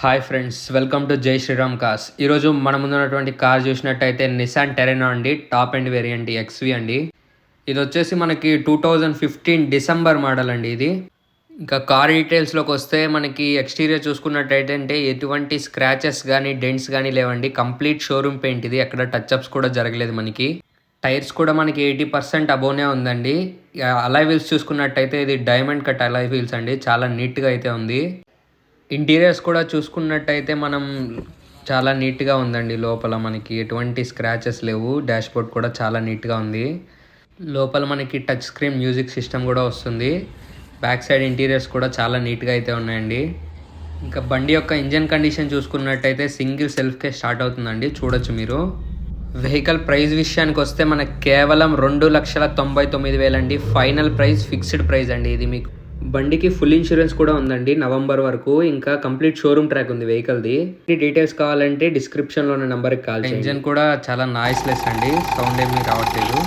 Hi friends, welcome to జై Sriram cars. ఈరోజు మన ముందున్నటువంటి కార్ చూసినట్టయితే నిసాన్ టెరెనో అండి, టాప్ ఎండ్ వేరియంట్ ఎక్స్వి అండి. ఇది వచ్చేసి మనకి 2015 డిసెంబర్ మోడల్ అండి ఇది. ఇంకా కార్ డీటెయిల్స్లోకి వస్తే మనకి ఎక్స్టీరియర్ చూసుకున్నట్టయితే అంటే ఎటువంటి స్క్రాచెస్ కానీ డెంట్స్ కానీ లేవండి. కంప్లీట్ షోరూమ్ పెయింట్ ఇది, ఎక్కడ టచ్అప్స్ కూడా జరగలేదు మనకి. టైర్స్ కూడా మనకి 80% అబోనే ఉందండి. అలాయ్ వీల్స్ చూసుకున్నట్టయితే ఇది డైమండ్ కట్ అలాయ్ వీల్స్ అండి, చాలా నీట్గా అయితే ఉంది. ఇంటీరియర్స్ కూడా చూసుకున్నట్టయితే మనం చాలా నీట్గా ఉందండి. లోపల మనకి ఎటువంటి స్క్రాచెస్ లేవు. డాష్ బోర్డ్ కూడా చాలా నీట్గా ఉంది. లోపల మనకి టచ్ స్క్రీన్ మ్యూజిక్ సిస్టమ్ కూడా వస్తుంది. బ్యాక్ సైడ్ ఇంటీరియర్స్ కూడా చాలా నీట్గా అయితే ఉన్నాయండి. ఇంకా బండి యొక్క ఇంజన్ కండిషన్ చూసుకున్నట్టయితే సింగిల్ సెల్ఫ్కే స్టార్ట్ అవుతుందండి, చూడొచ్చు మీరు. వెహికల్ ప్రైస్ విషయానికి వస్తే మనకు కేవలం 2,99,000 అండి. ఫైనల్ ప్రైస్, ఫిక్స్డ్ ప్రైస్ అండి ఇది. మీకు బండికి ఫుల్ ఇన్సూరెన్స్ కూడా ఉందండి నవంబర్ వరకు. ఇంకా కంప్లీట్ షోరూమ్ ట్రాక్ ఉంది వెహికల్ది. డీటెయిల్స్ కావాలంటే డిస్క్రిప్షన్లో ఉన్న నెంబర్కి కాల్ చేయండి. ఇంజన్ కూడా చాలా నాయిస్లెస్ అండి, సౌండ్ ఏమీ రావట్లేదు.